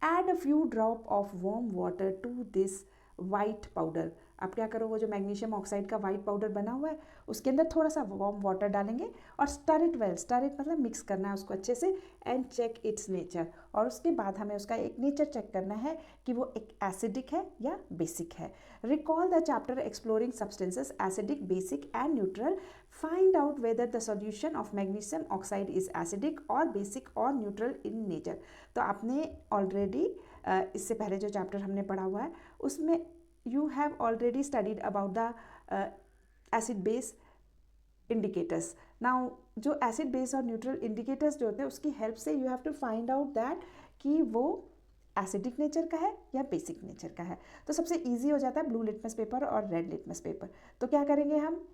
Add a few drop of warm water to this white powder. आप क्या करो, वो जो magnesium oxide का white powder बना हुआ है उसके अंदर थोड़ा सा वार्म वाटर डालेंगे और stir it well. Stir it मतलब मिक्स करना है उसको अच्छे से, एंड चेक इट्स नेचर. और उसके बाद हमें उसका एक नेचर चेक करना है कि वो एक एसिडिक है या बेसिक है. Recall the chapter exploring substances acidic, basic and neutral. Find out whether the solution of magnesium oxide is acidic और बेसिक और न्यूट्रल इन नेचर. तो आपने ऑलरेडी इससे पहले जो चैप्टर हमने पढ़ा हुआ है उसमें you have already studied about the acid base indicators. Now जो acid base और neutral indicators जो होते हैं उसकी हेल्प से you have to find out that कि वो एसिडिक नेचर का है या बेसिक नेचर का है. तो सबसे ईजी हो जाता है ब्लू लिटमस पेपर और रेड लिटमस पेपर. तो क्या करेंगे हम,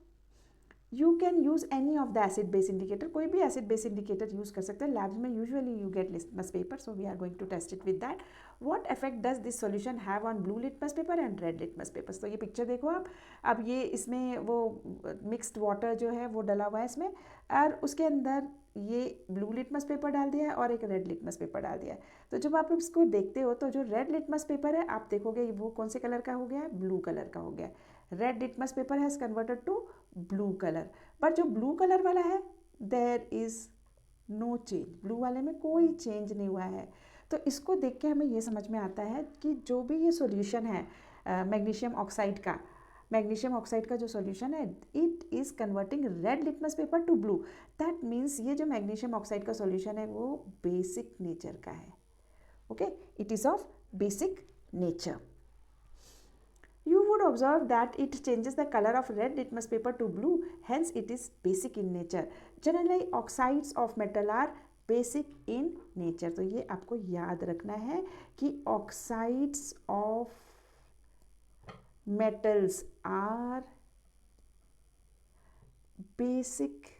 you can use any of the acid base indicator. कोई भी एसिड बेस इंडिकेटर यूज़ कर सकते हैं. लैब्स में usually you get litmus paper, so we are going to test it with that. What effect does this solution have on blue litmus paper and red litmus papers. तो ये picture देखो आप. अब ये इसमें वो मिक्स्ड वाटर जो है वो डला हुआ है इसमें, और उसके अंदर ये ब्लू लिटमस पेपर डाल दिया है और एक रेड लिटमस पेपर डाल दिया है. तो जब आप इसको देखते हो तो जो रेड लिटमस पेपर है आप देखोगे वो कौन से कलर का हो गया है? ब्लू कलर का हो गया है. Red litmus paper has converted to blue colour. But जो ब्लू कलर वाला है there is no change. Blue वाले में कोई चेंज नहीं हुआ है. तो इसको देख के हमें ये समझ में आता है कि जो भी ये सॉल्यूशन है मैग्नीशियम ऑक्साइड का जो सॉल्यूशन है it is converting red litmus paper two blue. That means ये जो मैग्नीशियम ऑक्साइड का सॉल्यूशन है वो बेसिक नेचर का है. Okay, it is of basic nature. You would observe that it changes the color of red litmus paper to blue, hence it is basic in nature. Generally, oxides of metal are basic in nature. तो ये आपको याद रखना है कि oxides of metals are basic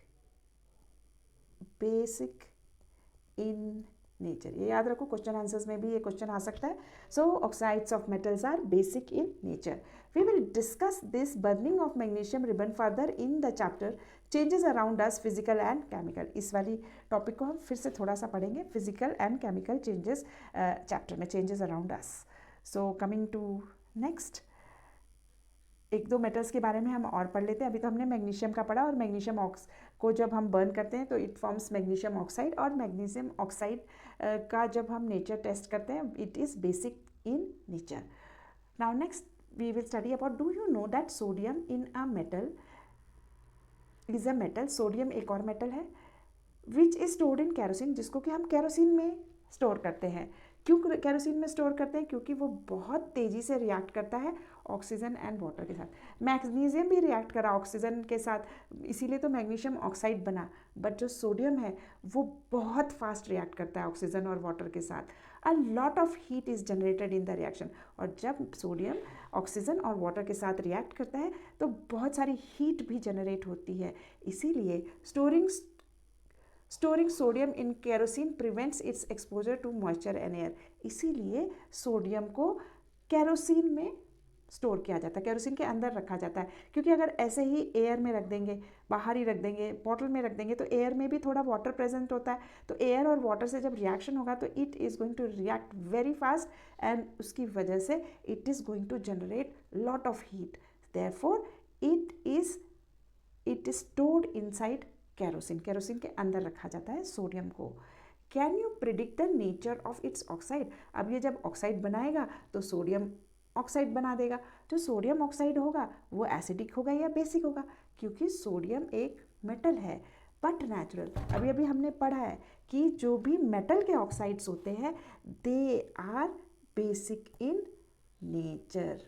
in nature. ये याद रखो, क्वेश्चन आंसर्स में भी ये क्वेश्चन आ सकता है. So oxides of metals are basic in nature. We will discuss this burning of magnesium ribbon further in the chapter changes around us physical and chemical. इस वाली टॉपिक को हम फिर से थोड़ा सा पढ़ेंगे, physical and chemical changes chapter में, changes around us. So coming to next, एक दो मेटल्स के बारे में हम और पढ़ लेते हैं. अभी तो हमने मैग्नीशियम का पढ़ा, और मैग्नीशियम को जब हम बर्न करते हैं तो इट फॉर्म्स मैग्नीशियम ऑक्साइड, और मैग्नीशियम ऑक्साइड का जब हम नेचर टेस्ट करते हैं it is basic in nature. Now next we will study about, do you know that sodium in a metal is a metal. Sodium एक और metal है which is stored in kerosene, जिसको कि हम kerosene में store करते हैं. क्यों कैरोसिन में स्टोर करते हैं? क्योंकि वो बहुत तेज़ी से रिएक्ट करता है ऑक्सीजन एंड वाटर के साथ. मैग्नीशियम भी रिएक्ट करा ऑक्सीजन के साथ, इसीलिए तो मैग्नीशियम ऑक्साइड बना. बट जो सोडियम है वो बहुत फास्ट रिएक्ट करता है ऑक्सीजन और वाटर के साथ. A lot of heat is generated in the reaction. और जब सोडियम ऑक्सीजन और वाटर के साथ रिएक्ट करता है तो बहुत सारी हीट भी जनरेट होती है. इसीलिए storing storing sodium in kerosene prevents its exposure to moisture and air. इसीलिए सोडियम को केरोसिन में स्टोर किया जाता है, केरोसिन के अंदर रखा जाता है, क्योंकि अगर ऐसे ही एयर में रख देंगे, बाहर ही रख देंगे, बॉटल में रख देंगे, तो एयर में भी थोड़ा वाटर प्रेजेंट होता है, तो एयर और वाटर से जब रिएक्शन होगा तो it is going to react very fast and उसकी वजह से it is going to generate lot of heat, therefore it is stored inside kerosene. Kerosene के अंदर रखा जाता है सोडियम को। Can you predict the nature of its oxide? अब ये जब ऑक्साइड बनाएगा तो सोडियम ऑक्साइड बना देगा। जो सोडियम ऑक्साइड होगा वो एसिडिक होगा या बेसिक होगा, क्योंकि सोडियम एक मेटल है बट नेचुरल। अभी अभी हमने पढ़ा है कि जो भी मेटल के ऑक्साइड्स होते हैं they are basic in nature,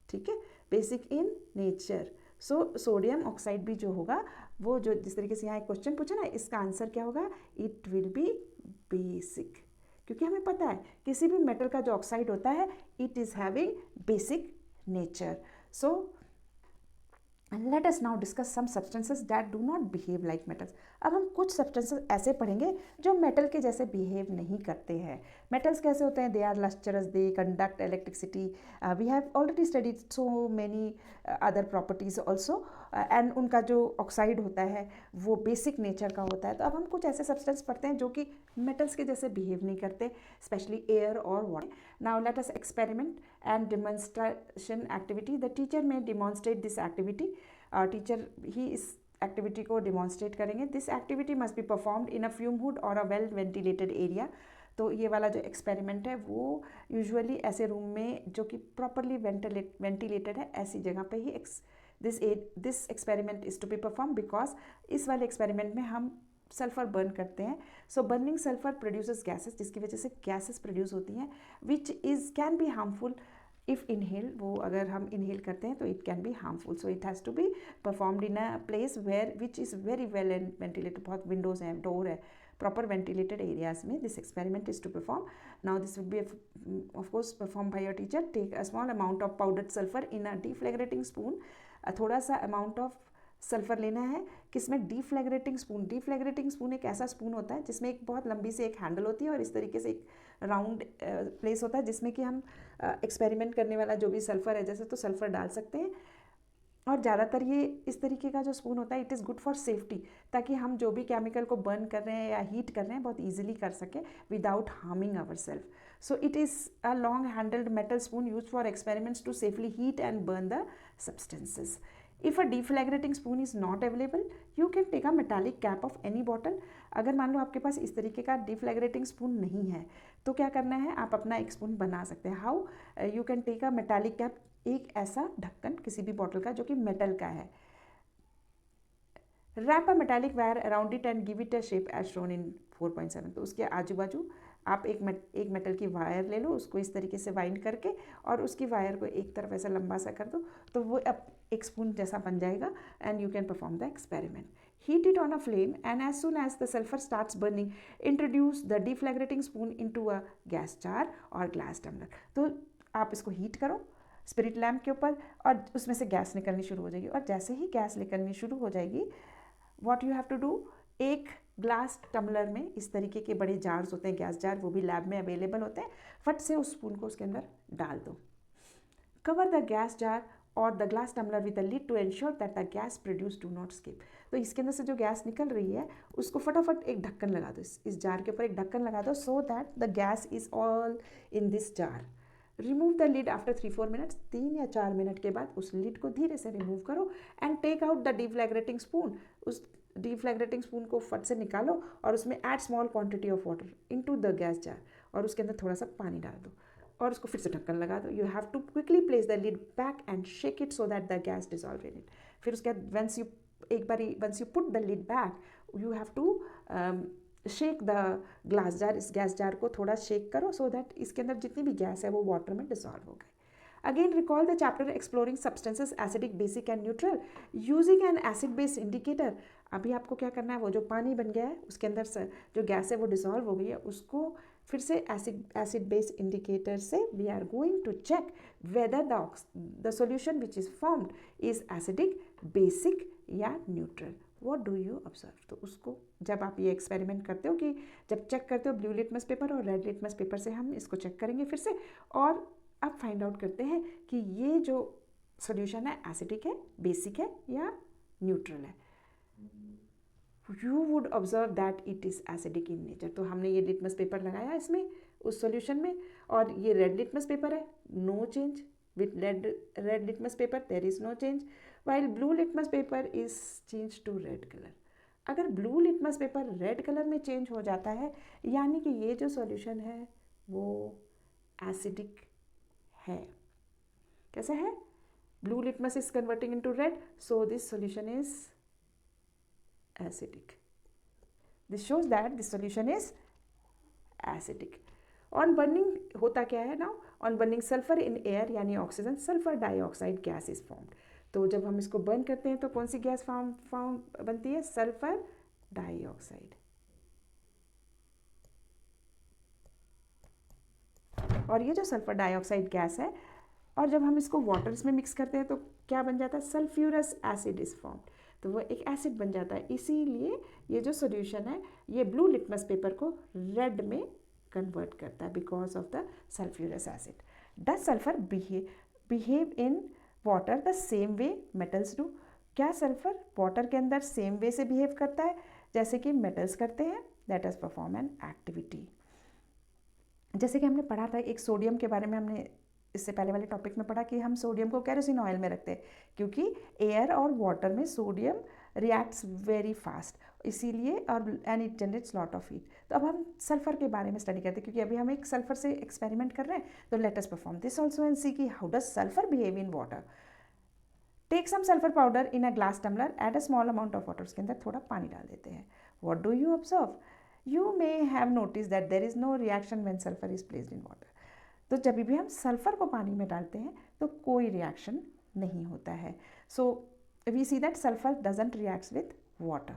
ठीक है, basic in nature. So sodium oxide भी जो होगा वो, जो जिस तरीके से यहाँ एक क्वेश्चन पूछा ना, इसका आंसर क्या होगा? इट विल बी बेसिक, क्योंकि हमें पता है किसी भी मेटल का जो ऑक्साइड होता है it is having basic nature. So let us now discuss some substances that do not behave like metals. अब हम कुछ सब्सटेंसेस ऐसे पढ़ेंगे जो मेटल के जैसे बिहेव नहीं करते हैं। मेटल्स कैसे होते हैं? They are lustrous, they conduct electricity, we have already studied so many other properties also, and उनका जो ऑक्साइड होता है वो बेसिक नेचर का होता है। तो अब हम कुछ ऐसे सब्सटेंस पढ़ते हैं जो कि मेटल्स के जैसे बिहेव नहीं करते, स्पेशली एयर और water. Now let us experiment and demonstration activity. The teacher में डिमॉन्स्ट्रेट दिस एक्टिविटी। टीचर ही इस एक्टिविटी को डिमॉन्स्ट्रेट करेंगे। This activity must be performed in a fume hood और अ वेल वेंटिलेटेड एरिया। तो ये वाला जो एक्सपेरिमेंट है वो यूजुअली ऐसे रूम में जो कि प्रॉपरली वेंटिलेटेड है, ऐसी जगह पे ही this experiment is to be perform, because इस वाले एक्सपेरिमेंट में हम सल्फर बर्न करते हैं। So burning sulphur produces gases, जिसकी वजह से गैसेस प्रोड्यूस होती हैं which is can be harmful if inhale. वो अगर हम इनहेल करते हैं तो it can be harmful. So it has to be performed in a place where which is very well and ventilated, बहुत विंडोज़ हैं, डोर है, proper ventilated areas में this experiment is to perform. Now this will be of course performed by your teacher. Take a small amount of powdered sulfur in a deflagrating spoon. थोड़ा सा amount of sulphur लेना है, किसमें? डीफ्लैग्रेटिंग spoon. डीफ्लैग्रेटिंग spoon एक ऐसा spoon होता है जिसमें एक बहुत लंबी सी एक हैंडल होती है और इस तरीके से एक राउंड प्लेस होता है जिसमें कि हम एक्सपेरिमेंट करने वाला जो भी सल्फर है, जैसे तो सल्फर डाल सकते हैं। और ज़्यादातर ये इस तरीके का जो स्पून होता है it is good for safety, ताकि हम जो भी केमिकल को बर्न कर रहे हैं या हीट कर रहे हैं बहुत ईजिली कर सकें without harming our self. So it is a long handled metal spoon use for experiments to safely heat and burn the substances. If a deflagrating spoon is not available, you can take a metallic cap of any bottle. अगर मान लो आपके पास इस तरीके का deflagrating spoon नहीं है तो क्या करना है? आप अपना एक स्पून बना सकते हैं। How? You can take a metallic cap, एक ऐसा ढक्कन किसी भी बॉटल का जो कि मेटल का है। Wrap a metallic wire around it and give it a shape as shown in 4.7। तो उसके आजू बाजू आप एक मेटल की वायर ले लो, उसको इस तरीके से वाइंड करके और उसकी वायर को एक तरफ ऐसा लंबा सा कर दो तो वो अब एक स्पून जैसा बन जाएगा and you can perform the experiment. Heat it on a flame and as soon as the sulphur starts burning introduce the deflagrating spoon into a gas jar और ग्लास टम्बलर। तो आप इसको हीट करो spirit lamp के ऊपर और उसमें से गैस निकलनी शुरू हो जाएगी, और जैसे ही गैस निकलनी शुरू हो जाएगी what you have to do, एक ग्लास टम्बलर में इस तरीके के बड़े जार्स होते हैं, गैस जार, वो भी लैब में अवेलेबल होते हैं, फट से उस स्पून को उसके अंदर डाल दो। कवर द गैस जार और the glass tumbler with the lid to ensure that the gas produce do not escape. तो इसके अंदर से जो गैस निकल रही है उसको फटाफट एक ढक्कन लगा दो, इस जार के ऊपर एक ढक्कन लगा दो so that the gas is all in this jar. Remove the lid after 3-4 minutes. 3 या 4 मिनट के बाद उस लिड को धीरे से रिमूव करो and take out the deflagrating spoon. उस डिफ्लैग्रेटिंग स्पून को फट से निकालो और उसमें add small quantity of water into the gas jar, और उसके अंदर थोड़ा सा पानी डाल दो और उसको फिर से ढक्कन लगा दो। You have to quickly place the lid back and shake it so that the gas dissolve in it. फिर उसके बाद once you put the lid back you have to shake the glass jar. इस gas jar को थोड़ा shake करो so that इसके अंदर जितनी भी गैस है वो वाटर में डिसॉल्व हो गए। Again recall the chapter exploring substances acidic, basic and neutral using an acid base indicator। अभी आपको क्या करना है, वो जो पानी बन गया है उसके अंदर से जो गैस है वो डिसॉल्व हो गई है, उसको फिर से एसिड बेस इंडिकेटर से we are going to check whether the solution which is formed is acidic, basic या neutral. What do you observe? तो उसको जब आप ये एक्सपेरिमेंट करते हो कि जब चेक करते हो ब्लू लिटमस पेपर और रेड लिटमस पेपर से, हम इसको चेक करेंगे फिर से, और अब फाइंड आउट करते हैं कि ये जो सोल्यूशन है एसिडिक है, बेसिक है या न्यूट्रल है. You would observe that it is acidic in nature. तो हमने ये लिटमस पेपर लगाया इसमें उस सॉल्यूशन में, और ये रेड लिटमस पेपर है, no change. With red litmus paper there is no change, while blue litmus paper is changed to red color. अगर blue litmus paper red colour में चेंज हो जाता है, यानी कि ये जो सॉल्यूशन है वो एसिडिक है. कैसे है? Blue litmus is converting into red, so this solution is acidic. This shows that this solution is acidic. On burning होता क्या है now? On burning sulphur in air यानी oxygen, sulphur dioxide gas is formed. तो जब हम इसको burn करते हैं तो कौन सी गैस फॉर्म बनती है? Sulphur dioxide. और ये जो सल्फर डाइऑक्साइड गैस है, और जब हम इसको वाटर में मिक्स करते हैं तो क्या बन जाता है? Sulphurous acid is formed. तो वो एक एसिड बन जाता है. इसीलिए ये जो सॉल्यूशन है ये ब्लू लिटमस पेपर को रेड में कन्वर्ट करता है because of the sulphurous acid. Does sulphur behave in water the same way metals do? क्या सल्फर वाटर के अंदर सेम वे से बिहेव करता है जैसे कि मेटल्स करते हैं? That is perform an activity. जैसे कि हमने पढ़ा था एक सोडियम के बारे में, हमने इससे पहले वाले टॉपिक में पढ़ा कि हम सोडियम को केरोसिन ऑयल में रखते हैं क्योंकि एयर और वाटर में सोडियम रिएक्ट्स वेरी फास्ट, इसीलिए, और and it generates lot of heat. तो अब हम सल्फर के बारे में स्टडी करते हैं क्योंकि अभी हम एक सल्फर से एक्सपेरिमेंट कर रहे हैं. तो let us perform this also and see कि how does sulphur behave in water. Take some sulphur powder in a glass tumbler, add a small amount of water. उसके अंदर थोड़ा पानी डाल देते हैं. What do you observe? You may have notice that there is no reaction when sulphur is placed in water. तो जब भी हम सल्फर को पानी में डालते हैं तो कोई रिएक्शन नहीं होता है. So we see that sulphur doesn't reacts with water.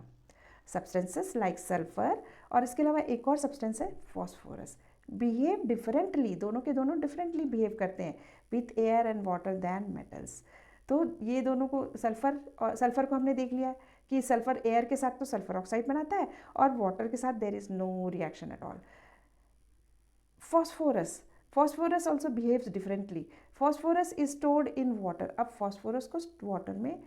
Substances like sulphur, और इसके अलावा एक और सब्सटेंस है फॉस्फोरस, बिहेव डिफरेंटली, दोनों के दोनों डिफरेंटली बिहेव करते हैं with air and water than metals. तो ये दोनों को सल्फर को हमने देख लिया कि सल्फर एयर के साथ तो सल्फर ऑक्साइड बनाता है और वाटर के साथ there is no reaction at all. Phosphorus also behaves differently. Phosphorus is stored in water. अब फॉस्फोरस को वाटर में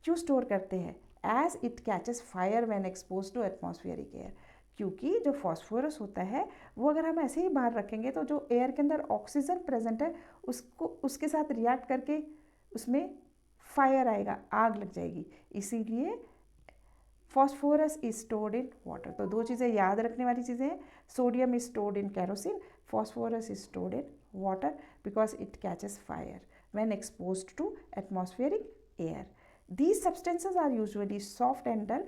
क्यों स्टोर करते हैं? As it catches fire when expose to atmospheric air. क्योंकि जो फॉस्फोरस होता है वो अगर हम ऐसे ही बाहर रखेंगे तो जो एयर के अंदर ऑक्सीजन प्रेजेंट है उसको उसके साथ रिएक्ट करके उसमें फायर आएगा, आग लग जाएगी. इसीलिए phosphorus is stored in water. तो दो चीज़ें याद रखने वाली चीज़ें हैं. Sodium is stored in kerosene, phosphorus is stored in water because it catches fire when exposed to atmospheric air. These substances are usually soft and dull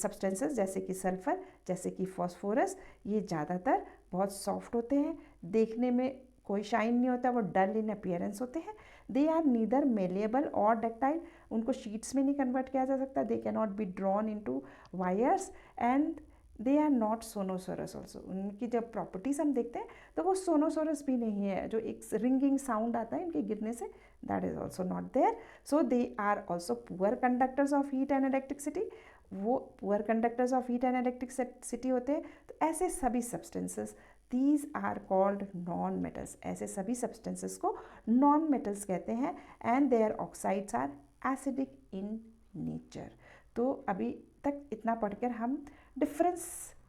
substances, जैसे कि सल्फर, जैसे कि फॉस्फोरस, ये ज़्यादातर बहुत सॉफ्ट होते हैं, देखने में कोई शाइन नहीं होता, वो डल इन अपीयरेंस होते हैं. दे आर नीदर मेलेबल और डक्टाइल, उनको शीट्स में नहीं कन्वर्ट किया जा सकता. They can not be drawn into wires and they are not sonorous also. उनकी जब प्रॉपर्टीज़ हम देखते हैं तो वो सोनोसोरस भी नहीं है. जो एक रिंगिंग साउंड आता है इनके गिरने से, that is also not there. So they are also poor conductors of heat and electricity. वो poor conductors of heat and electricity होते हैं. तो ऐसे सभी substances, these are called non metals. ऐसे सभी सब्सटेंसेस को नॉन मेटल्स कहते हैं and their oxides are acidic in nature. तो अभी तक इतना पढ़कर हम डिफरेंस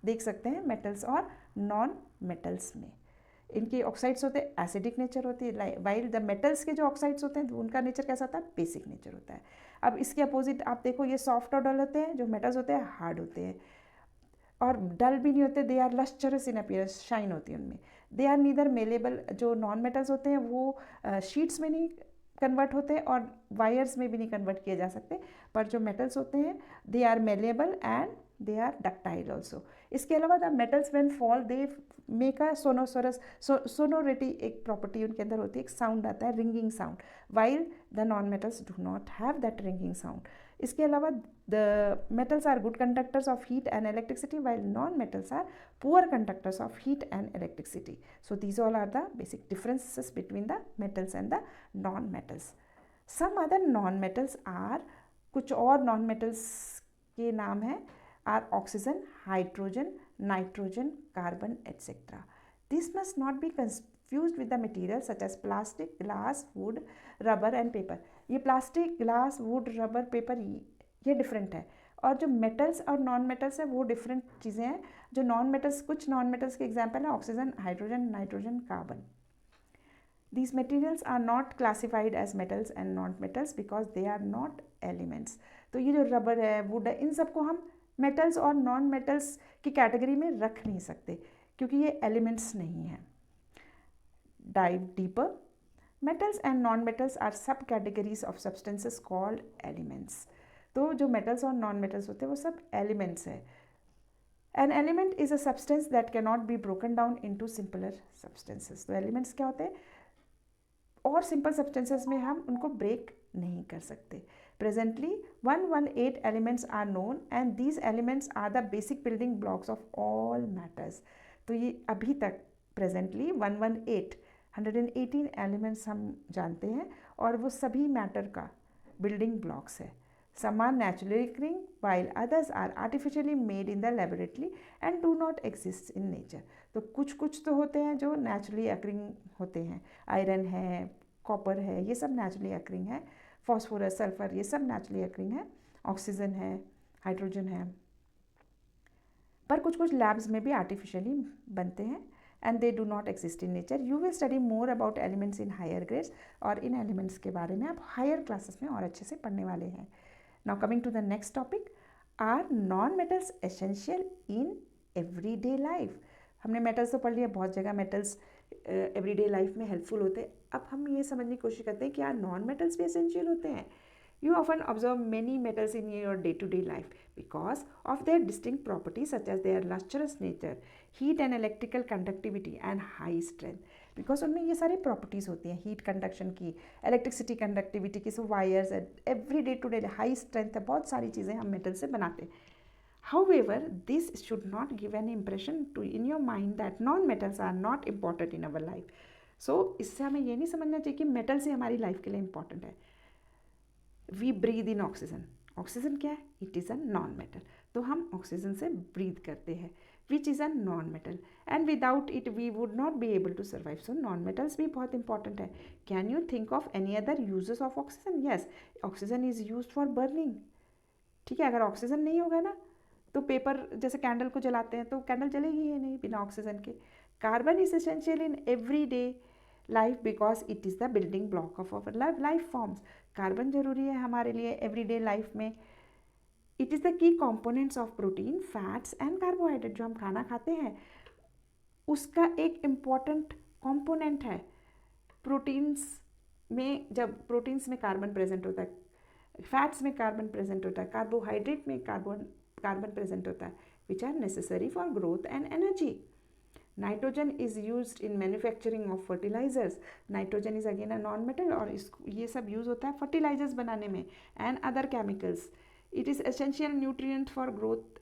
देख सकते हैं मेटल्स और नॉन मेटल्स में. इनके ऑक्साइड्स होते हैं एसिडिक नेचर होती है, वाइल द मेटल्स के जो ऑक्साइड्स होते हैं उनका नेचर कैसा होता है? बेसिक नेचर होता है. अब इसके अपोजिट आप देखो, ये सॉफ्ट और डल होते हैं, जो मेटल्स होते हैं हार्ड होते हैं, और डल भी नहीं होते. They are lustrous in appearance, shine होती है उनमें. They are neither malleable. जो नॉन मेटल्स होते हैं वो शीट्स में नहीं कन्वर्ट होते और वायर्स में भी नहीं कन्वर्ट किए जा सकते, पर जो मेटल्स होते हैं they are malleable and they are ductile also. इसके अलावा the metals when fall they make a sonorous. Sonority एक प्रॉपर्टी उनके अंदर होती है, एक साउंड आता है, ringing sound, while the non metals do not have that ringing sound. इसके अलावा the metals are good conductors of heat and electricity while non metals are poor conductors of heat and electricity. So these all are the basic differences between the metals and the non-metals. Some other non-metals are कुछ और non metals के नाम हैं are oxygen, hydrogen, nitrogen, carbon etcetera. This must not be confused with the materials such as plastic, glass, wood, rubber and paper. ये plastic, glass, would, rubber, paper ये different है, और जो मेटल्स और non metals है वो different चीज़ें हैं. जो नॉन मेटल्स, कुछ नॉन मेटल्स के एग्जांपल है oxygen, hydrogen, nitrogen, carbon. These materials are not classified as metals and non-metals because they are not elements. तो ये जो रबर है, वुड है, इन सबको हम मेटल्स और नॉन मेटल्स की कैटेगरी में रख नहीं सकते क्योंकि ये एलिमेंट्स नहीं हैं. Dive deeper. Metals and non-metals are subcategories of substances called elements. तो जो metals और non-metals होते हैं वो सब elements है. An element is a substance that cannot be broken down into simpler substances. तो elements क्या होते हैं? और सिंपल सब्सटेंसेस में हम उनको ब्रेक नहीं कर सकते. Presently 118 elements are known and these elements are the basic building blocks of all matters. तो ये अभी तक प्रेजेंटली 118 एलिमेंट्स हम जानते हैं और वो सभी मैटर का बिल्डिंग ब्लॉक्स है. Some are naturally occurring while others are artificially made in the laboratory and do not exist in nature. तो कुछ तो होते हैं जो naturally occurring होते हैं. आयरन है, कॉपर है, ये सब naturally occurring है. फॉस्फोरस, सल्फर, ये सब naturally occurring है. ऑक्सीजन है, हाइड्रोजन है. पर कुछ लैब्स में भी आर्टिफिशियली बनते हैं and they do not exist in nature. You will study more about elements in higher grades और इन elements के बारे में आप higher classes में और अच्छे से पढ़ने वाले हैं. Now coming to the next topic, are non-metals essential in everyday life? हमने metals तो पढ़ लिया, बहुत जगह metals everyday life में helpful होते हैं. अब हम ये समझने की कोशिश करते हैं कि क्या non-metals भी essential होते हैं. You often observe many metals in your day-to-day life because of their distinct properties such as their lustrous nature, heat and electrical conductivity and high strength. Because उनमें ये सारी प्रॉपर्टीज़ होती हैं, हीट कंडक्शन की, electricity conductivity की, so wires, every day to day high strength है, बहुत सारी चीज़ें हम मेटल से बनाते हैं. However, this should not give an impression to in your mind that non-metals are not important in our life. So इससे हमें ये नहीं समझना चाहिए कि मेटल से हमारी लाइफ के लिए इम्पॉर्टेंट है. We breathe in oxygen. Oxygen क्या है? It is a non metal. तो हम ऑक्सीजन से ब्रीद करते हैं, which is a non metal, and without it we would not be able to survive. So non metals भी बहुत इंपॉर्टेंट है. Can you think of any other uses of oxygen? Yes, oxygen is use for burning. ठीक है, अगर oxygen नहीं होगा ना तो पेपर जैसे कैंडल को जलाते हैं तो कैंडल जलेगी ही नहीं बिना ऑक्सीजन के. Carbon is essential in every day life because it is the building block of our life forms. Carbon जरूरी है हमारे लिए एवरीडे लाइफ में. It is the key components of protein, fats and carbohydrate. जो हम खाना खाते हैं उसका एक इम्पॉर्टेंट कॉम्पोनेंट है. प्रोटीन्स में जब प्रोटीन्स में कार्बन प्रेजेंट होता है, फैट्स में कार्बन प्रेजेंट होता है, कार्बोहाइड्रेट में कार्बन प्रेजेंट होता है, which are necessary for growth and energy. Nitrogen is used in manufacturing of fertilisers. Nitrogen is again a non metal और ये सब यूज़ होता है फर्टिलाइजर्स बनाने में and other chemicals. It is essential nutrient for growth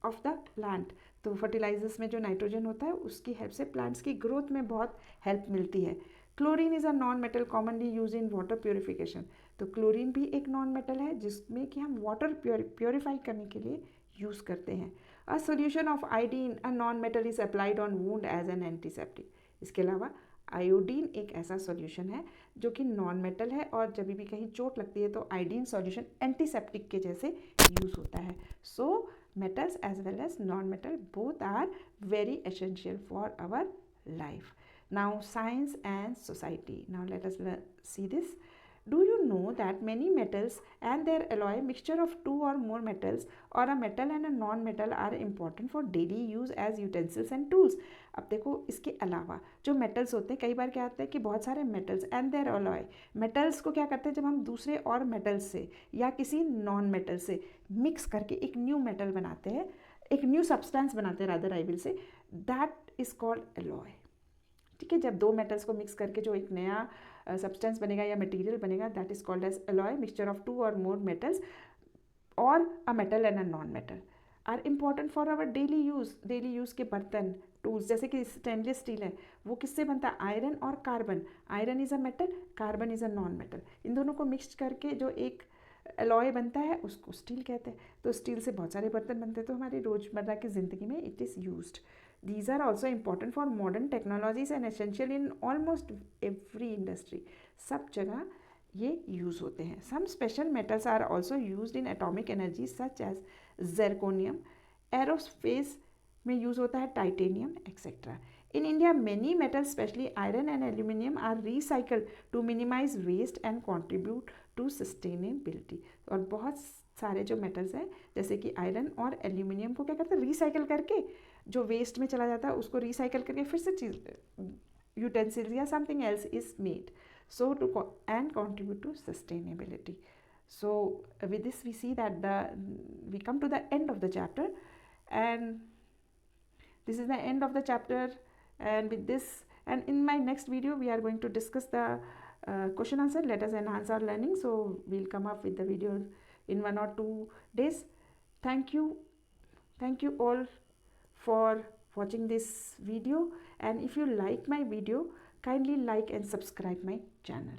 of the plant. तो fertilisers में जो नाइट्रोजन होता है उसकी हेल्प से प्लांट्स की ग्रोथ में बहुत हेल्प मिलती है. Chlorine is a non metal commonly use in water purification. तो क्लोरीन भी एक नॉन मेटल है जिसमें कि हम वाटर प्योरीफाई करने के लिए यूज़ करते हैं. A solution of iodine a non metal is applied on wound as an antiseptic. इसके अलावा आयोडीन एक ऐसा सॉल्यूशन है जो कि नॉन मेटल है और जब भी कहीं चोट लगती है तो आयोडीन सॉल्यूशन एंटीसेप्टिक के जैसे यूज़ होता है. सो metals as well as non-metal both are very essential for our life. Now science and society. Now let us see this. Do you know that many metals and their alloy mixture of two or more metals or a metal and a non-metal are important for daily use as utensils and tools. अब देखो इसके अलावा जो metals होते हैं कई बार क्या होता है कि बहुत सारे metals and their alloy. Metals को क्या करते हैं जब हम दूसरे और मेटल्स से या किसी नॉन मेटल से मिक्स करके एक न्यू मेटल बनाते हैं, एक न्यू सब्सटेंस बनाते हैं rather I will say, that is called alloy. ठीक है, जब दो मेटल्स को मिक्स करके जो एक नया सब्सटेंस बनेगा या मटेरियल बनेगा that is called as alloy. Mixture of two or more metals or a metal and a non metal are important for our daily use. Daily use के बर्तन, टूल्स, जैसे कि स्टेनलेस स्टील है वो किससे बनता है? आयरन और carbon. Iron is a metal, carbon is a non metal. इन दोनों को मिक्स करके जो एक एलॉय बनता है उसको स्टील कहते हैं। तो स्टील से बहुत सारे बर्तन बनते हैं, तो हमारी रोज़मर्रा की ज़िंदगी में it is used. These are also important for modern technologies and essential in almost every industry. सब जगह ये यूज़ होते हैं। Some special metals are also used in atomic energy such as zirconium, aerospace में यूज़ होता है titanium etcetera. In India, many metals, especially iron and aluminum, are recycled to minimize waste and contribute to sustainability. और बहुत सारे जो metals हैं जैसे कि आयरन और एल्यूमिनियम को क्या करते हैं, रिसाइकल करके जो वेस्ट में चला जाता है उसको रिसाइकल करके फिर से चीज यूटेंसिल्स या something else is made, so to and contribute to sustainability. So with this we see that we come to the end of the chapter, and this is the end of the chapter. And with this, and in my next video we are going to discuss the question answer. Let us enhance our learning, so we'll come up with the video in 1 or 2 days. Thank you all for watching this video, and if you like my video, kindly like and subscribe my channel.